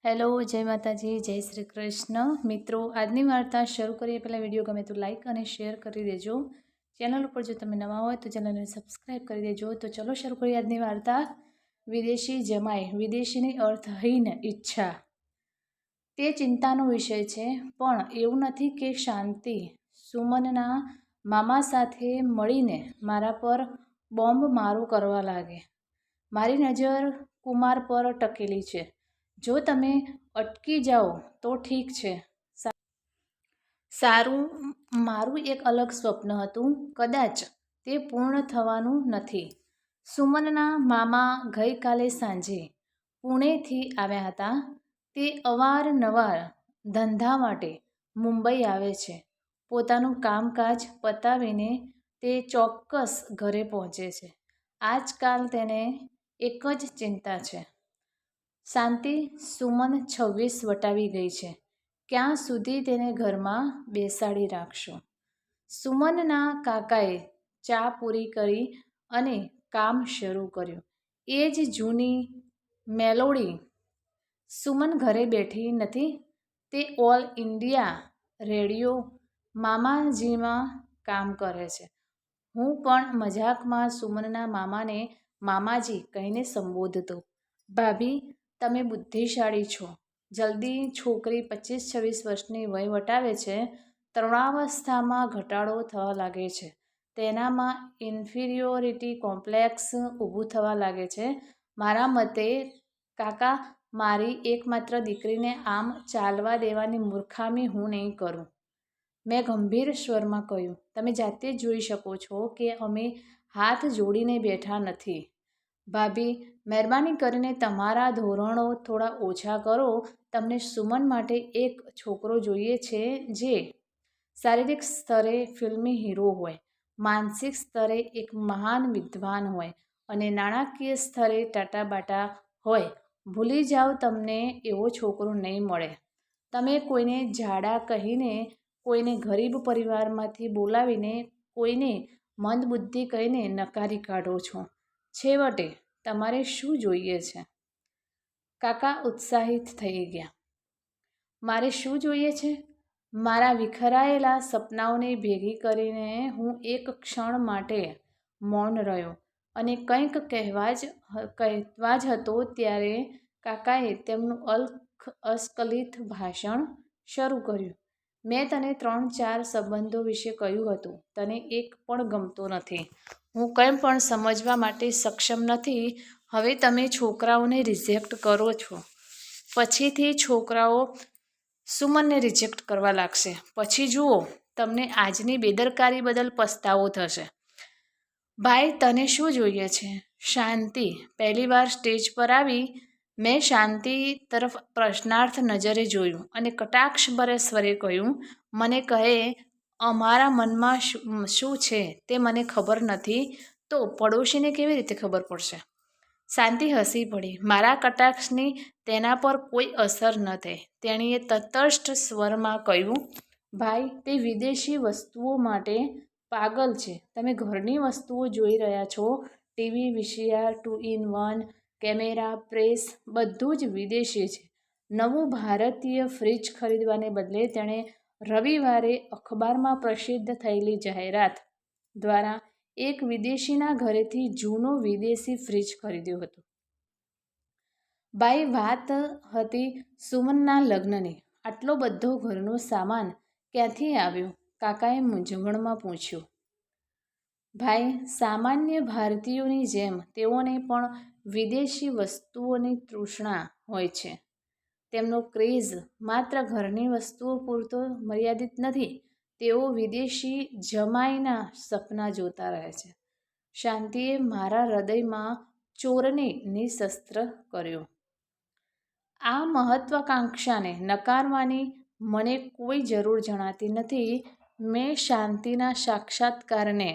Hello, જય માતાજી, જય શ્રી કૃષ્ણ. મિત્રો, આજની વાર્તા શરૂ કરીએ પહેલાં વિડીયો ગમે તો લાઇક અને શેર કરી દેજો. ચેનલ ઉપર જો તમે નવા હોય તો ચેનલને સબસ્ક્રાઈબ કરી દેજો. તો ચલો શરૂ કરીએ આજની વાર્તા. વિદેશી જમાઈ, વિદેશીની અર્થહીન ઈચ્છા. તે ચિંતાનો વિષય છે, પણ એવું નથી કે શાંતિ સુમનના મામા સાથે મળીને મારા પર બોમ્બ મારો કરવા લાગે. મારી નજર કુમાર પર ટકેલી છે. જો તમે અટકી જાઓ તો ઠીક છે. સારું, મારું એક અલગ સ્વપ્ન હતું. કદાચ તે પૂર્ણ થવાનું નથી. સુમનના મામા ગઈકાલે સાંજે પુણેથી આવ્યા હતા. તે અવારનવાર ધંધા માટે મુંબઈ આવે છે. પોતાનું કામકાજ પતાવીને તે ચોક્કસ ઘરે પહોંચે છે. આજકાલ તેને એક જ ચિંતા છે. શાંતિ સુમન 26 વટાવી ગઈ છે. ક્યાં સુધી તેને ઘરમાં બેસાડી રાખશો? સુમનના કાકાએ ચા પૂરી કરી અને કામ શરૂ કર્યું. એ જ જૂની મેલોડી. સુમન ઘરે બેઠી નથી. તે ઓલ ઇન્ડિયા રેડિયો મામાજીમાં કામ કરે છે. હું પણ મજાકમાં સુમનના મામાને મામાજી કહીને સંબોધતો. ભાભી, તમે બુદ્ધિશાળી છો. જલ્દી છોકરી 25-26 વર્ષની વય વટાવે છે. તરુણાવસ્થામાં ઘટાડો થવા લાગે છે. તેનામાં ઇન્ફિરિયોરિટી કોમ્પ્લેક્સ ઊભું થવા લાગે છે. મારા મતે કાકા, મારી એકમાત્ર દીકરીને આમ ચાલવા દેવાની મૂર્ખામી હું નહીં કરું. મેં ગંભીર સ્વરમાં કહ્યું. તમે જાતે જ જોઈ શકો છો કે અમે હાથ જોડીને બેઠા નથી. ભાભી, મહેરબાની કરીને તમારા ધોરણો થોડા ઓછા કરો. તમને સુમન માટે એક છોકરો જોઈએ છે જે શારીરિક સ્તરે ફિલ્મી હીરો હોય, માનસિક સ્તરે એક મહાન વિદ્વાન હોય અને નાણાકીય સ્તરે ટાટાબાટા હોય. ભૂલી જાઓ, તમને એવો છોકરો નહીં મળે. તમે કોઈને ઝાડા કહીને, કોઈને ગરીબ પરિવારમાંથી બોલાવીને, કોઈને મંદબુદ્ધિ કહીને નકારી કાઢો છો. છેવટે તમારે શું જોઈએ છે? કાકા ઉત્સાહિત થઈ ગયા. મારે શું જોઈએ છે? મારા વિખરાયેલા સપનાઓને ભેગી કરીને હું એક ક્ષણ માટે મૌન રહ્યો અને કંઈક કહેવા જ હતો ત્યારે કાકાએ તેમનું અસ્ખલિત ભાષણ શરૂ કર્યું. મેં તને 3-4 સંબંધો વિશે કહ્યું હતું. તને એક પણ ગમતો નથી. હું કંઈ પણ સમજવા માટે સક્ષમ નથી. હવે તમે છોકરાઓને રિજેક્ટ કરો છો. પછીથી છોકરાઓ સુમનને રિજેક્ટ કરવા લાગશે. પછી જુઓ, તમને આજની બેદરકારી બદલ પસ્તાવો થશે. ભાઈ, તને શું જોઈએ છે? શાંતિ પહેલીવાર સ્ટેજ પર આવી. મેં શાંતિ તરફ પ્રશ્નાર્થ નજરે જોયું અને કટાક્ષભર્યા સ્વરે કહ્યું, મને કહે, અમારા મનમાં શું છે તે મને ખબર નથી, તો પડોશીને કેવી રીતે ખબર પડશે? શાંતિ હસી પડી. મારા કટાક્ષની તેના પર કોઈ અસર ન થઈ. તેણીએ તટસ્થ સ્વરમાં કહ્યું, ભાઈ, તે વિદેશી વસ્તુઓ માટે પાગલ છે. તમે ઘરની વસ્તુઓ જોઈ રહ્યા છો. TV, VCR, 2-in-1, camera, press, બધું જ વિદેશી છે. નવું ભારતીય ફ્રિજ ખરીદવાને બદલે તેણે રવિવારે અખબારમાં પ્રસિદ્ધ થયેલી જાહેરાત દ્વારા એક વિદેશીના ઘરેથી જૂનો વિદેશી ફ્રિજ ખરીદ્યો હતો. ભાઈ, વાત હતી સુમનના લગ્નની. આટલો બધો ઘરનો સામાન ક્યાંથી આવ્યો? કાકાએ મૂંઝવણમાં પૂછ્યું. ભાઈ, સામાન્ય ભારતીયોની જેમ તેઓને પણ વિદેશી વસ્તુઓની તૃષ્ણા હોય છે. તેમનો ક્રેઝ માત્ર ઘરની વસ્તુઓ પૂરતો મર્યાદિત નથી. તેઓ વિદેશી જમાઈના સપના જોતા રહે છે. શાંતિએ મારા હૃદયમાં ચોરને નિઃશસ્ત્ર કર્યો. આ મહત્વાકાંક્ષાને નકારવાની મને કોઈ જરૂર જણાતી નથી. મેં શાંતિના સાક્ષાત્કારને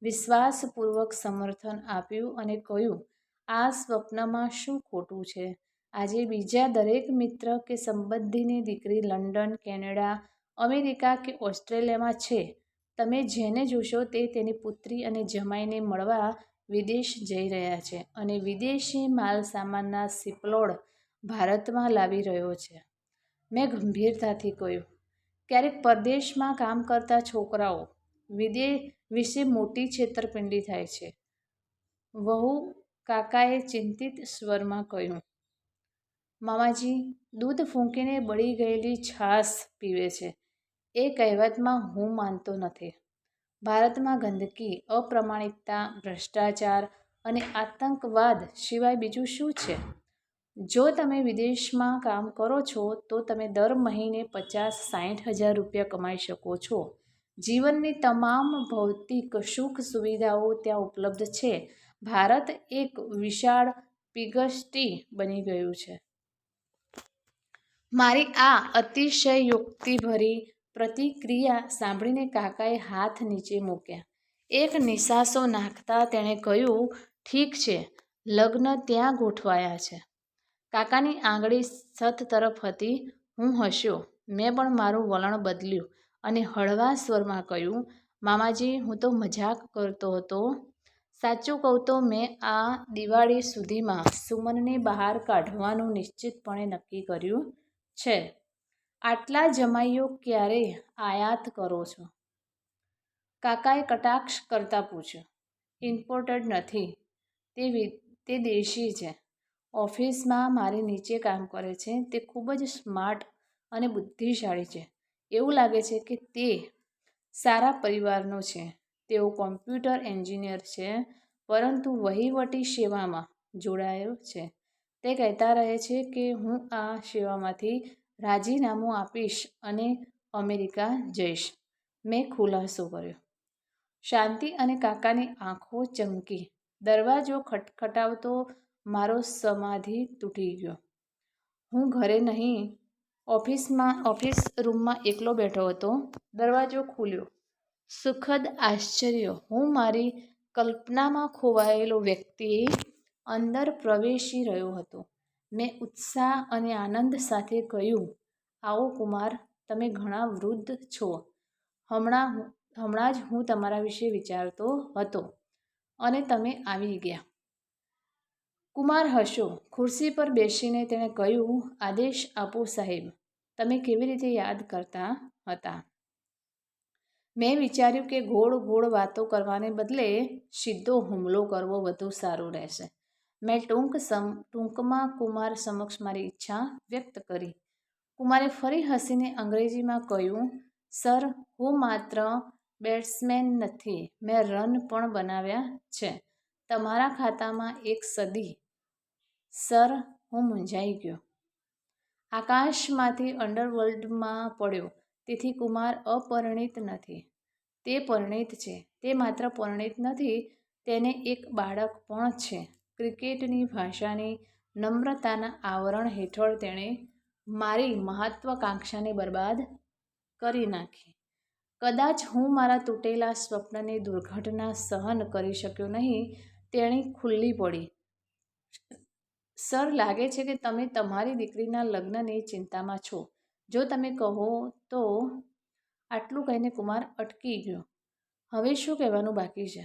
વિશ્વાસપૂર્વક સમર્થન આપ્યું અને કહ્યું, આ સ્વપ્નમાં શું ખોટું છે? આજે બીજા દરેક મિત્ર કે સંબંધીની દીકરી લંડન, કેનેડા, અમેરિકા કે ઓસ્ટ્રેલિયામાં છે. તમે જેને જોશો તે તેની પુત્રી અને જમાઈને મળવા વિદેશ જઈ રહ્યા છે અને વિદેશી માલસામાનના શિપલોડ ભારતમાં લાવી રહ્યો છે. મેં ગંભીરતાથી કહ્યું. ક્યારેક પરદેશમાં કામ કરતા છોકરાઓ વિશે મોટી છેતરપિંડી થાય છે. વહુ કાકાએ ચિંતિત સ્વરમાં કહ્યું. મામાજી દૂધ ફૂંકીને બળી ગયેલી છાશ પીવે છે એ કહેવતમાં હું માનતો નથી. ભારતમાં ગંદકી, અપ્રામાણિકતા, ભ્રષ્ટાચાર અને આતંકવાદ સિવાય બીજું શું છે? જો તમે વિદેશમાં કામ કરો છો તો તમે દર મહિને 50-60 હજાર રૂપિયા કમાઈ શકો છો. જીવનની તમામ ભૌતિક સુખ સુવિધાઓ ત્યાં ઉપલબ્ધ છે. ભારત એક વિશાળ પિગસ્ટી બની ગયું છે. મારી આ અતિશયોક્તિભરી પ્રતિક્રિયા સાંભળીને કાકાએ હાથ નીચે મૂક્યા. એક નિસાસો નાખતા તેણે કહ્યું, ઠીક છે, લગ્ન ત્યાં ગોઠવાયા છે. કાકાની આંગળી છત તરફ હતી. હું હસ્યો. મેં પણ મારું વલણ બદલ્યું અને હળવા સ્વરમાં કહ્યું, મામાજી, હું તો મજાક કરતો હતો. સાચું કહું તો મેં આ દિવાળી સુધીમાં સુમનને બહાર કાઢવાનું નિશ્ચિતપણે નક્કી કર્યું છે. આટલા જમાઈઓ ક્યારે આયાત કરો છો? કાકાએ કટાક્ષ કરતા પૂછ્યું. ઇમ્પોર્ટેડ નથી, તે દેશી છે. ઓફિસમાં મારી નીચે કામ કરે છે. તે ખૂબ જ સ્માર્ટ અને બુદ્ધિશાળી છે. એવું લાગે છે કે તે સારા પરિવારનો છે. તેઓ કોમ્પ્યુટર એન્જિનિયર છે, પરંતુ વહીવટી સેવામાં જોડાયો છે. તે કહેતા રહે છે કે હું આ સેવામાંથી રાજીનામું આપીશ અને અમેરિકા જઈશ. મેં ખુલાસો કર્યો. શાંતિ અને કાકાની આંખો ચમકી. દરવાજો ખટખટાવતો મારો સમાધિ તૂટી ગયો. હું ઘરે નહીં, ઓફિસ રૂમમાં એકલો બેઠો હતો. દરવાજો ખુલ્યો. સુખદ આશ્ચર્ય. હું મારી કલ્પનામાં ખોવાયેલો વ્યક્તિ અંદર પ્રવેશી રહ્યો હતો. મેં ઉત્સાહ અને આનંદ સાથે કહ્યું, આવો કુમાર, તમે ઘણા વૃદ્ધ છો. હમણાં જ હું તમારા વિશે વિચારતો હતો અને તમે આવી ગયા. કુમાર હસ્યો. ખુરશી પર બેસીને તેણે કહ્યું, આદેશ આપો સાહેબ. તમે કેવી રીતે યાદ કરતા હતા? મેં વિચાર્યું કે ગોળ ગોળ વાતો કરવાને બદલે સીધો હુમલો કરવો વધુ સારું રહેશે. મેં ટૂંકમાં કુમાર સમક્ષ મારી ઈચ્છા વ્યક્ત કરી. કુમારે ફરી હસીને અંગ્રેજીમાં કહ્યું, સર, હું માત્ર બેટ્સમેન નથી, મેં રન પણ બનાવ્યા છે. તમારા ખાતામાં એક સદી. સર, હું મૂંઝાઈ ગયો. આકાશમાંથી અંડરવર્લ્ડમાં પડ્યો. તેથી કુમાર અપરિણિત નથી, તે પરિણિત છે. તે માત્ર પરિણિત નથી, તેને એક બાળક પણ છે. ક્રિકેટની ભાષાની નમ્રતાના આવરણ હેઠળ તેણે મારી મહત્વાકાંક્ષાને બરબાદ કરી નાખી. કદાચ હું મારા તૂટેલા સ્વપ્નની દુર્ઘટના સહન કરી શક્યો નહીં. તેણી ખુલ્લી પડી. સર, લાગે છે કે તમે તમારી દીકરીના લગ્નની ચિંતામાં છો. જો તમે કહો તો. આટલું કહીને કુમાર અટકી ગયો. હવે શું કહેવાનું બાકી છે?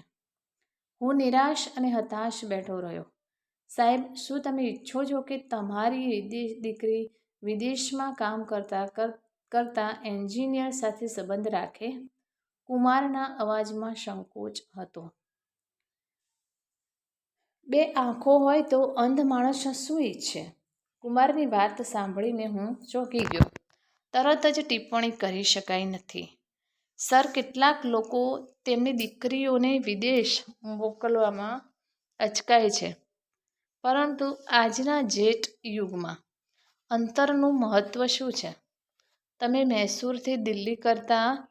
હું નિરાશ અને હતાશ બેઠો રહ્યો. સાહેબ, શું તમે ઈચ્છો છો કે તમારી દીકરી વિદેશમાં કામ કરતા એન્જિનિયર સાથે સંબંધ રાખે? કુમારના અવાજમાં સંકોચ હતો. બે આંખો હોય તો અંધ માણસ શું ઈચ્છે? કુમારની વાત સાંભળીને હું ચોંકી ગયો. તરત જ ટિપ્પણી કરી શકાય નથી. સર, કેટલાક લોકો તેમની દીકરીઓને વિદેશ મોકલવામાં અચકાય છે, પરંતુ આજના જેટ યુગમાં અંતરનું મહત્ત્વ શું છે? તમે મૈસૂરથી દિલ્હી કરતાં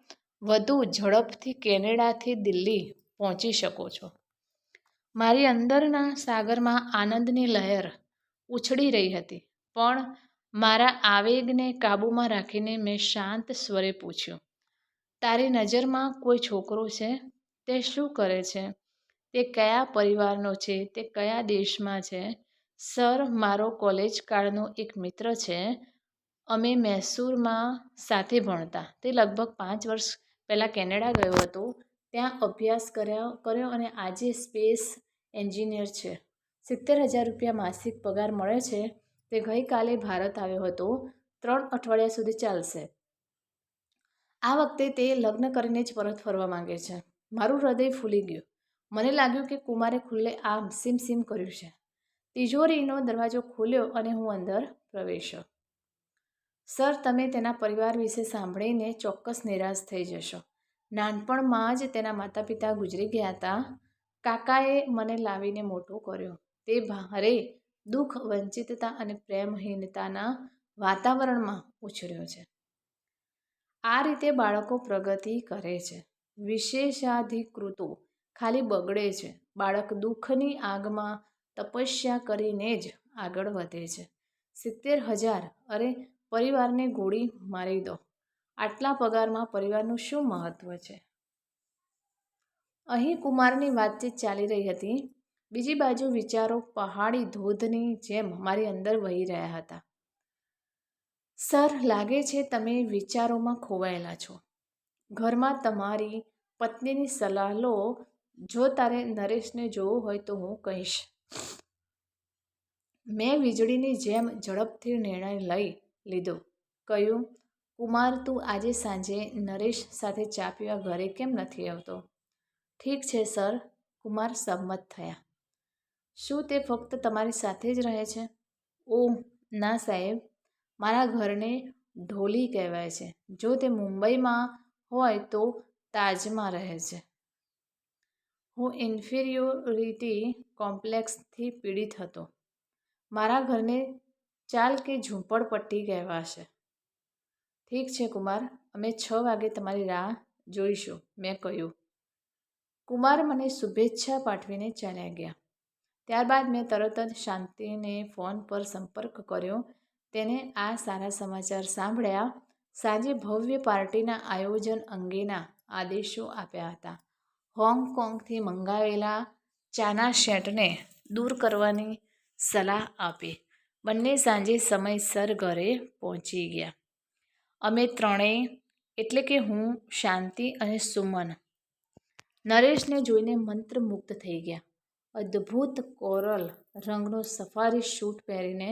વધુ ઝડપથી કેનેડાથી દિલ્હી પહોંચી શકો છો. મારી અંદરના સાગરમાં આનંદની લહેર ઉછળી રહી હતી, પણ મારા આવેગને કાબૂમાં રાખીને મેં શાંત સ્વરે પૂછ્યું, તારી નજરમાં કોઈ છોકરો છે? તે શું કરે છે? તે કયા પરિવારનો છે? તે કયા દેશમાં છે? સર, મારો કોલેજ કાળનો એક મિત્ર છે. અમે મૈસૂરમાં સાથે ભણતા. તે લગભગ 5 વર્ષ પહેલાં કેનેડા ગયો હતો. ત્યાં અભ્યાસ કર્યો અને આજે સ્પેસ એન્જિનિયર છે. 70,000 રૂપિયા માસિક પગાર મળે છે. તે ગઈકાલે ભારત આવ્યો હતો. 3 અઠવાડિયા સુધી ચાલશે. આ વખતે તે લગ્ન કરીને જ પરત ફરવા માંગે છે. મારું હૃદય ફૂલી ગયું. મને લાગ્યું કે કુમારે ખુલ્લે આમ સીમ કર્યું છે. તિજોરીનો દરવાજો ખોલ્યો અને હું અંદર પ્રવેશ્યો. સર, તમે તેના પરિવાર વિશે સાંભળીને ચોક્કસ નિરાશ થઈ જશો. નાનપણમાં જ તેના માતા પિતા ગુજરી ગયા હતા. કાકાએ મને લાવીને મોટો કર્યો. તે ભારે દુઃખ, વંચિતતા અને પ્રેમહીનતાના વાતાવરણમાં ઉછર્યો છે. આ રીતે બાળકો પ્રગતિ કરે છે. વિશેષાધિકૃતો ખાલી બગડે છે. બાળક દુઃખની આગમાં તપસ્યા કરીને જ આગળ વધે છે. 70,000 અરે, પરિવારને ગોળી મારી દો. આટલા પગારમાં પરિવારનું શું મહત્વ છે? અહીં કુમારની વાતચીત ચાલી રહી હતી. બીજી બાજુ વિચારો પહાડી ધોધની જેમ મારી અંદર વહી રહ્યા હતા. સર, લાગે છે તમે વિચારોમાં ખોવાયેલા છો. ઘરમાં તમારી પત્નીની સલાહ લો. જો તારે નરેશને જોવો હોય તો હું કહીશ. મેં વીજળીની જેમ ઝડપથી નિર્ણય લઈ લીધો. કહ્યું, કુમાર, તું આજે સાંજે નરેશ સાથે ચા પીવા ઘરે કેમ નથી આવતો? ઠીક છે સર, કુમાર સંમત થયા. શું તે ફક્ત તમારી સાથે જ રહે છે? ઓહ ના સાહેબ, મારા ઘરને ઢોલી કહેવાય છે. જો તે મુંબઈમાં હોય તો તાજમાં રહે છે. હું ઇન્ફિરિયોરિટી કોમ્પ્લેક્સથી પીડિત હતો. મારા ઘરને ચાલ કે ઝૂંપડપટ્ટી કહેવાશે. ઠીક છે કુમાર, અમે 6 વાગે તમારી રાહ જોઈશું, મેં કહ્યું. કુમાર મને શુભેચ્છા પાઠવીને ચાલ્યા ગયા. ત્યારબાદ મેં તરત જ શાંતિને ફોન પર સંપર્ક કર્યો. તેને આ સારા સમાચાર સાંભળ્યા. સાંજે ભવ્ય પાર્ટીના આયોજન અંગેના આદેશો આપ્યા હતા. હોંગકોંગથી મંગાવેલા ચાના સેટને દૂર કરવાની સલાહ આપી. બંને સાંજે સમયસર ઘરે પહોંચી ગયા. અમે ત્રણેય, એટલે કે હું, શાંતિ અને સુમન, નરેશને જોઈને મંત્રમુગ્ધ થઈ ગયા. અદ્ભુત કોરલ રંગનો સફારી સૂટ પહેરીને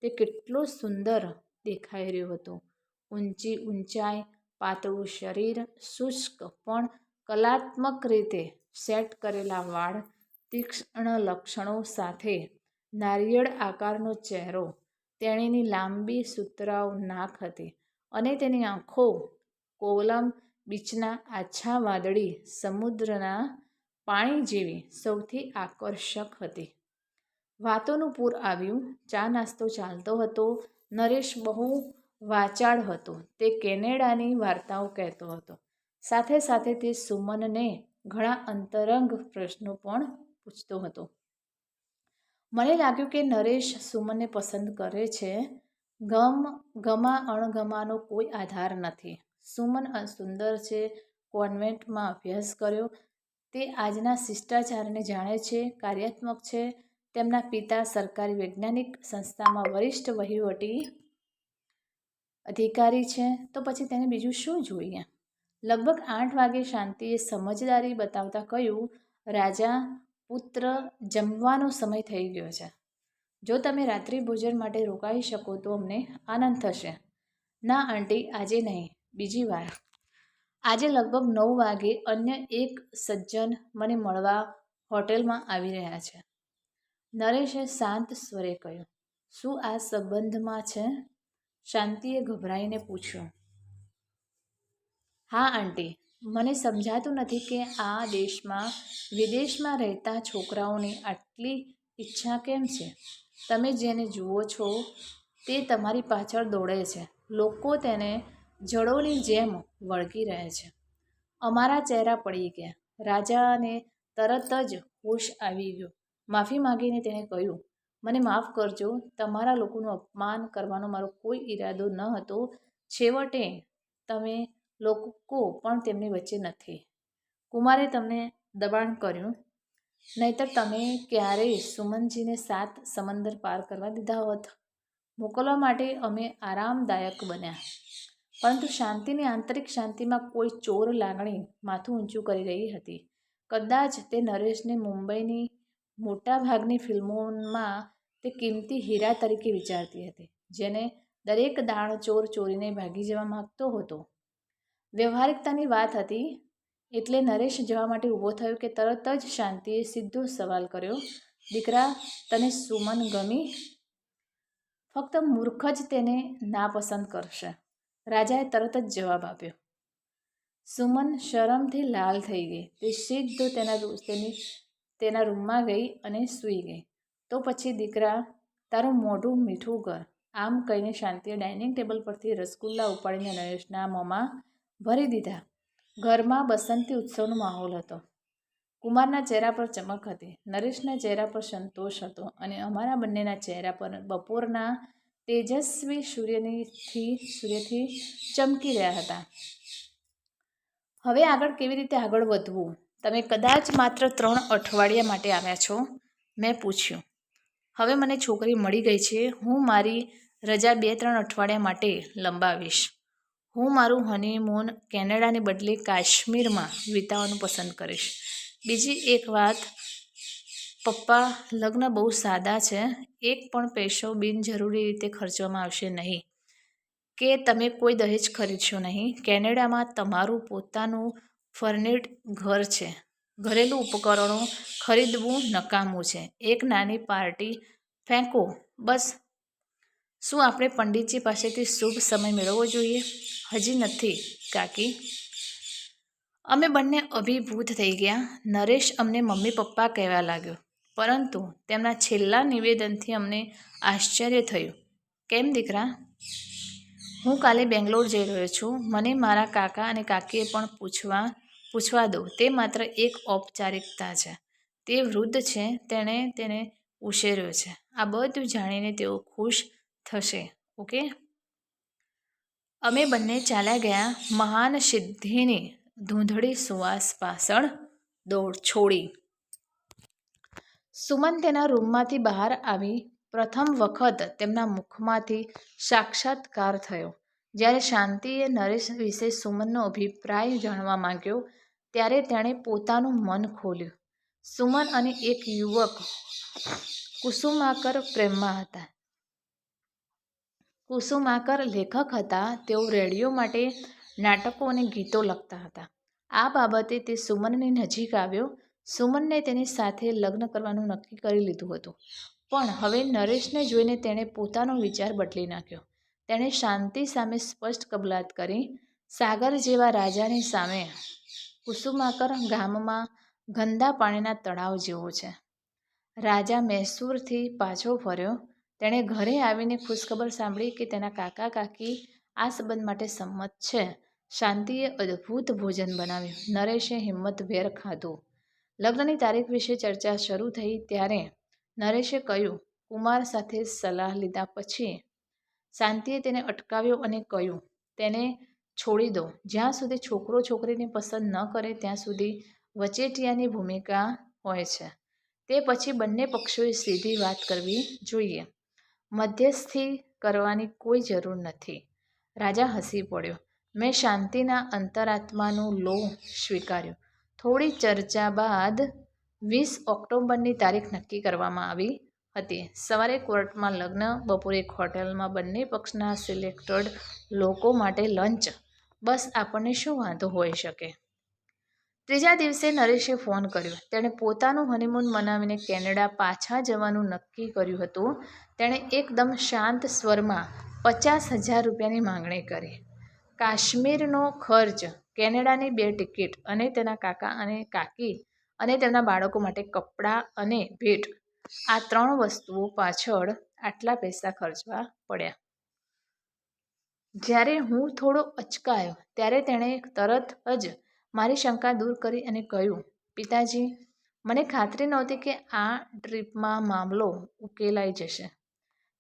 તે કેટલો સુંદર દેખાઈ રહ્યો હતો. ઊંચી ઊંચાઈ, પાતળું શરીર, શુષ્ક પણ કલાત્મક રીતે સેટ કરેલા વાળ, તીક્ષ્ણ લક્ષણો સાથે નારિયેળ આકારનો ચહેરો. તેણીની લાંબી સુતરાઉ નાક હતી અને તેની આંખો કોવલમ બીચના આછા વાદળી સમુદ્રના પાણી જેવી સૌથી આકર્ષક હતી. વાતોનું પૂર આવ્યું. ચા નાસ્તો ચાલતો હતો. નરેશ બહુ વાચાળ હતો. તે કેનેડાની વાર્તાઓ કહેતો હતો. સાથે સાથે તે સુમનને ઘણા અંતરંગ પ્રશ્નો પણ પૂછતો હતો. મને લાગ્યું કે નરેશ સુમનને પસંદ કરે છે. ગમા અણગમાનો કોઈ આધાર નથી. સુમન સુંદર છે, કોન્વેન્ટમાં અભ્યાસ કર્યો, તે આજના શિષ્ટાચારને જાણે છે, કાર્યાત્મક છે. તેમના પિતા સરકારી વૈજ્ઞાનિક સંસ્થામાં વરિષ્ઠ વહીવટી અધિકારી છે. તો પછી તેને બીજું શું જોઈએ? લગભગ 8 વાગે શાંતિએ સમજદારી બતાવતા કહ્યું, રાજા પુત્ર, જમવાનો સમય થઈ ગયો છે. જો તમે રાત્રિ ભોજન માટે રોકાઈ શકો તો અમને આનંદ થશે. ના આંટી, આજે નહીં, બીજી વાર. આજે લગભગ 9 વાગે અન્ય એક સજ્જન મને મળવા હોટેલમાં આવી રહ્યા છે. નરેશે શાંત સ્વરે કહ્યું. શું આ સંબંધમાં છે? શાંતિએ ગભરાઈને પૂછ્યું. હા આંટી, મને સમજાતું નથી કે આ દેશમાં વિદેશમાં રહેતા છોકરાઓની આટલી ઈચ્છા કેમ છે. તમે જેને જુઓ છો તે તમારી પાછળ દોડે છે. લોકો તેને જડોની જેમ વળગી રહે છે. અમારા ચહેરા પડી ગયા. રાજાને તરત જ હોશ આવી ગયો. માફી માંગીને તેણે કહ્યું, મને માફ કરજો. તમારા લોકોનું અપમાન કરવાનો મારો કોઈ ઈરાદો ન હતો. છેવટે તમે લોકો પણ તેમની વચ્ચે નથી. કુમારે તમને દબાણ કર્યું, નહીંતર તમે ક્યારેય સુમનજીને 7 સમંદર પાર કરવા દીધા હોત. મોકલવા માટે અમે આરામદાયક બન્યા. પરંતુ શાંતિની આંતરિક શાંતિમાં કોઈ ચોર લાગણી માથું ઊંચું કરી રહી હતી. કદાચ તે નરેશને મુંબઈની મોટાભાગની ફિલ્મોમાં તે કિંમતી હીરા તરીકે વિચારતી હતી, જેને દરેક દાણચોર ચોરીને ભાગી જવા માગતો હતો. વ્યવહારિકતાની વાત હતી એટલે નરેશ જવા માટે ઊભો થયો કે તરત જ શાંતિએ સીધો સવાલ કર્યો, દીકરા, તને સુમન ગમી? ફક્ત મૂર્ખ જ તેને નાપસંદ કરશે. રાજાએ તરત જ જવાબ આપ્યો. સુમન શરમથી લાલ થઈ ગઈ. તે સીધો તેના રૂમમાં ગઈ અને સૂઈ ગઈ. તો પછી દીકરા, તારું મોઢું મીઠું કર. આમ કહીને શાંતિએ ડાઇનિંગ ટેબલ પરથી રસગુલ્લા ઉપાડીને નરેશના મોંમાં ભરી દીધા. ઘરમાં બસંતી ઉત્સવનો માહોલ હતો. કુમારના ચહેરા પર ચમક હતી, નરેશના ચહેરા પર સંતોષ હતો અને અમારા બંનેના ચહેરા પર બપોરના તેજસ્વી સૂર્યથી ચમકી રહ્યા હતા. હવે આગળ કેવી રીતે આગળ વધવું? તમે કદાચ માત્ર 3 અઠવાડિયા માટે આવ્યા છો, મેં પૂછ્યું. હવે મને છોકરી મળી ગઈ છે. હું મારી રજા 2-3 અઠવાડિયા માટે લંબાવીશ. હું મારું હનીમૂન કેનેડાને બદલે કાશ્મીરમાં વિતાવવાનું પસંદ કરીશ. બીજી એક વાત, પપ્પા, લગ્ન બહુ સાદા છે. એક પણ પૈસો બિનજરૂરી રીતે ખર્ચવામાં આવશે નહીં કે તમે કોઈ દહેજ ખરીદશો નહીં. કેનેડામાં તમારું પોતાનું ફર્નિશ્ડ ઘર છે. ઘરેલું ઉપકરણો ખરીદવું નકામું છે. એક નાની પાર્ટી ફેંકો, બસ. શું આપણે પંડિતજી પાસેથી શુભ સમય મેળવવો જોઈએ? હજી નથી, કાકી. અમે બંને અભિભૂત થઈ ગયા. નરેશ અમને મમ્મી પપ્પા કહેવા લાગ્યો, પરંતુ તેમના છેલ્લા નિવેદનથી અમને આશ્ચર્ય થયું. કેમ દીકરા? હું કાલે બેંગ્લોર જઈ રહ્યો છું. મને મારા કાકા અને કાકીએ પણ પૂછવા દો. તે માત્ર એક ઔપચારિકતા છે. તે વૃદ્ધ છે, તેણે તેને ઉછેર્યો છે. આ બધું જાણીને તેઓ ખુશ થશે, ઓકે? અમે બંને ચાલ્યા ગયા. મહાન સિદ્ધિની ધૂંધળી સુવાસ પાછળ છોડી. સુમન તેના રૂમમાંથી બહાર આવી. પ્રથમ વખત તેમના મુખમાંથી સાક્ષાત્કાર થયો. જ્યારે શાંતિએ નરેશ વિશે સુમનનો અભિપ્રાય જાણવા માંગ્યો, ત્યારે તેણે પોતાનું મન ખોલ્યું. સુમન અને એક યુવક કુસુમાકર પ્રેમમાં હતા. કુસુમાકર લેખક હતા. તેઓ રેડિયો માટે નાટકો અને ગીતો લખતા હતા. આ બાબતે તે સુમનની નજીક આવ્યો. સુમનને તેની સાથે લગ્ન કરવાનું નક્કી કરી લીધું હતું. પણ હવે નરેશને જોઈને તેણે પોતાનો વિચાર બદલી નાખ્યો. તેણે શાંતિ સામે સ્પષ્ટ કબૂલાત કરી. સાગર જેવા રાજાની સામે કુસુમાકર ગામમાં ગંદા પાણીના તળાવ જેવો છે. રાજા મૈસૂરથી પાછો ફર્યો. તેણે ઘરે આવીને ખુશખબર સાંભળી કે તેના કાકા કાકી આ સંબંધ માટે સંમત છે. શાંતિએ અદ્ભુત ભોજન બનાવ્યું. નરેશે હિંમતભેર ખાધું. લગ્નની તારીખ વિશે ચર્ચા શરૂ થઈ ત્યારે નરેશે કહ્યું. કુમાર સાથે સલાહ લીધા પછી શાંતિએ તેને અટકાવ્યો અને કહ્યું, તેને છોડી દો. જ્યાં સુધી છોકરો છોકરીને પસંદ ન કરે ત્યાં સુધી વચેટિયાની ભૂમિકા હોય છે. તે પછી બંને પક્ષોએ સીધી વાત કરવી જોઈએ. મધ્યસ્થી કરવાની કોઈ જરૂર નથી. રાજા હસી પડ્યો. મેં શાંતિના અંતરાત્માનું લોહ સ્વીકાર્યું. થોડી ચર્ચા બાદ 20 ઓક્ટોબરની તારીખ નક્કી કરવામાં આવી હતી. સવારે કોર્ટમાં લગ્ન, બપોરે એક હોટેલમાં બંને પક્ષના સિલેક્ટેડ લોકો માટે લંચ. બસ, આપણને શું વાંધો હોઈ શકે? ત્રીજા દિવસે નરેશે ફોન કર્યો. તેણે પોતાનું હનીમૂન મનાવીને કેનેડા પાછા જવાનું નક્કી કર્યું હતું. તેણે એકદમ શાંત સ્વરમાં 50,000 રૂપિયાની માંગણી કરી. કાશ્મીરનો ખર્ચ, કેનેડાની 2 ટિકિટ અને તેના કાકા અને કાકી અને તેમના બાળકો માટે કપડાં અને ભેટ, આ 3 વસ્તુઓ પાછળ આટલા પૈસા ખર્ચવા પડ્યા. જ્યારે હું થોડો અચકાયો ત્યારે તેણે તરત જ મારી શંકા દૂર કરી અને કહ્યું, પિતાજી, મને ખાતરી નહોતી કે આ ટ્રીપમાં મામલો ઉકેલાઈ જશે.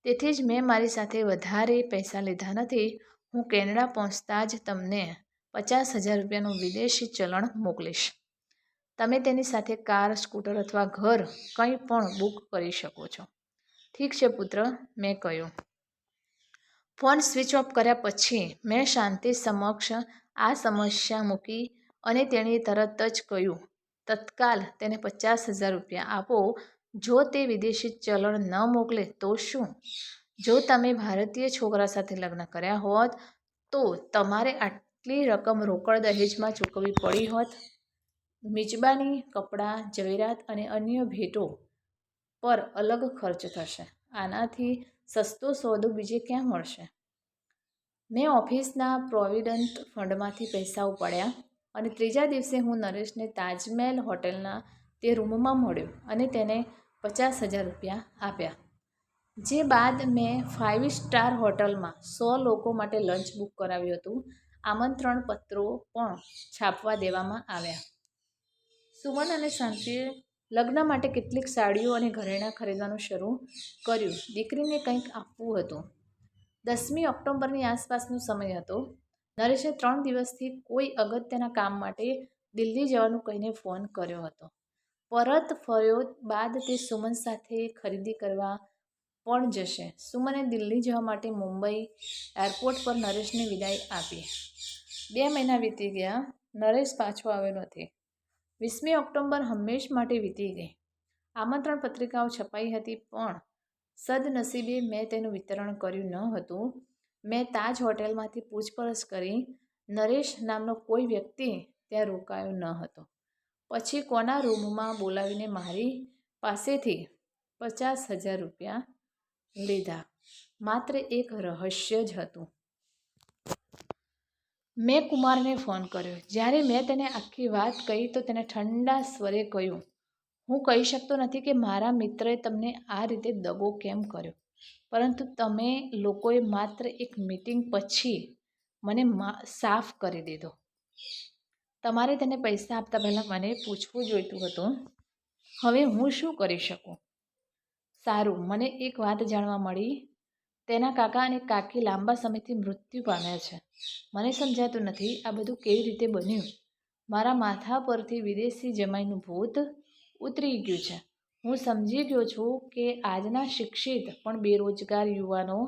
તેથી જ મેં મારી સાથે વધારે પૈસા લીધા નથી. હું કેનેડા પહોંચતા જ તમને 50,000 રૂપિયાનું વિદેશી ચલણ મોકલીશ. તમે તેની સાથે કાર, સ્કૂટર અથવા ઘર કંઈ પણ બુક કરી શકો છો. ઠીક છે પુત્ર, મેં કહ્યું. ફોન સ્વિચ ઓફ કર્યા પછી મેં શાંતિ સમક્ષ આ સમસ્યા મૂકી અને તેણીએ તરત જ કહ્યું, તત્કાલ તેને 50,000 રૂપિયા આપો. જો તે વિદેશી ચલણ ન મોકલે તો શું? જો તમે ભારતીય છોકરા સાથે લગ્ન કર્યા હોત તો તમારે આટલી રકમ રોકડ દહેજમાં ચૂકવવી પડી હોત. મિજબાની, કપડાં, જવેરાત અને અન્ય ભેટો પર અલગ ખર્ચ થશે. આનાથી સસ્તો સોદો બીજે ક્યાં મળશે? મેં ઓફિસના પ્રોવિડન્ટ ફંડમાંથી પૈસા ઉપાડ્યા અને ત્રીજા દિવસે હું નરેશને તાજમહેલ હોટલના તે રૂમમાં મળ્યો અને તેને 50,000 રૂપિયા આપ્યા. જે બાદ મેં 5 સ્ટાર હોટલમાં 100 લોકો માટે લંચ બુક કરાવ્યું હતું. આમંત્રણ પત્રો પણ છાપવા દેવામાં આવ્યા. સુમન અને શાંતિએ લગ્ન માટે કેટલીક સાડીઓ અને ઘરેણાં ખરીદવાનું શરૂ કર્યું. દીકરીને કંઈક આપવું હતું. 10મી ઓક્ટોબરની આસપાસનો સમય હતો. નરેશે 3 દિવસથી કોઈ અગત્યના કામ માટે દિલ્હી જવાનું કહીને ફોન કર્યો હતો. પરત ફર્યો બાદ તે સુમન સાથે ખરીદી કરવા પણ જશે. સુમને દિલ્હી જવા માટે મુંબઈ એરપોર્ટ પર નરેશને વિદાય આપી. 2 મહિના વીતી ગયા. નરેશ પાછો આવ્યો નથી. 20મી ઓક્ટોબર હંમેશ માટે વીતી ગઈ. આમંત્રણ પત્રિકાઓ છપાઈ હતી પણ સદનસીબે મેં તેનું વિતરણ કર્યું ન હતું. મેં તાજ હોટેલમાંથી પૂછપરછ કરી. નરેશ નામનો કોઈ વ્યક્તિ ત્યાં રોકાયો ન હતો. પછી કોના રૂમમાં બોલાવીને મારી પાસેથી 50,000 રૂપિયા લીધા. માત્ર એક રહસ્ય જ હતું. મેં કુમારને ફોન કર્યો. જ્યારે મેં તેને આખી વાત કહી તો તેણે ઠંડા સ્વરે કહ્યું, હું કહી શકતો નથી કે મારા મિત્રએ તમને આ રીતે દગો કેમ કર્યો, પરંતુ તમે લોકોએ માત્ર એક મીટિંગ પછી મને સાફ કરી દીધો. તમારે તેને પૈસા આપતા પહેલાં મને પૂછવું જોઈતું હતું. હવે હું શું કરી શકું? સારું, મને એક વાત જાણવા મળી. તેના કાકા અને કાકી લાંબા સમયથી મૃત્યુ પામ્યા છે. મને સમજાતું નથી આ બધું કેવી રીતે બન્યું. મારા માથા પરથી વિદેશી જમાઈનું ભૂત ઉતરી ગયું છે. હું સમજી ગયો છું કે આજના શિક્ષિત પણ બેરોજગાર યુવાનો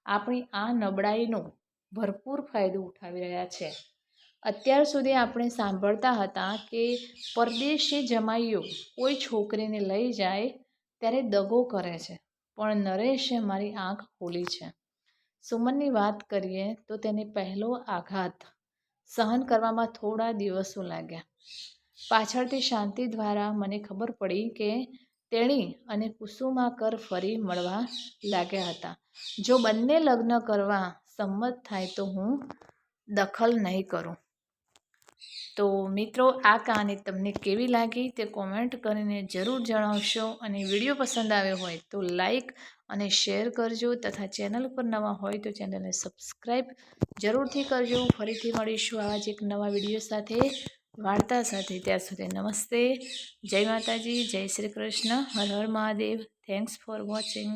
આપણી આ નબળાઈનો ભરપૂર ફાયદો ઉઠાવી રહ્યા છે. અત્યાર સુધી આપણે સાંભળતા હતા કે પરદેશી જમાઈઓ કોઈ છોકરીને લઈ જાય ત્યારે દગો કરે છે, પણ નરેશે મારી આંખ ખોલી છે. સુમનની વાત કરીએ તો તેને પહેલો આઘાત સહન કરવામાં થોડા દિવસો લાગ્યા. પાછળથી શાંતિ દ્વારા મને ખબર પડી કે તેણી અને કુસુમાકર ફરી મળવા લાગ્યા હતા. જો બંને લગ્ન કરવા સંમત થાય તો હું દખલ નહીં કરું. તો મિત્રો, આ કહાની તમને કેવી લાગી તે કોમેન્ટ કરીને જરૂર જણાવશો. અને વિડીયો પસંદ આવ્યો હોય તો લાઈક અને શેર કરજો તથા ચેનલ પર નવા હોય તો ચેનલને સબસ્ક્રાઈબ જરૂરથી કરજો. ફરીથી મળીશું આવા જ એક નવા વિડીયો સાથે, વાર્તા સાથે. ત્યાર સુધી નમસ્તે, જય માતાજી, જય શ્રી કૃષ્ણ, હર હર મહાદેવ. Thanks for watching.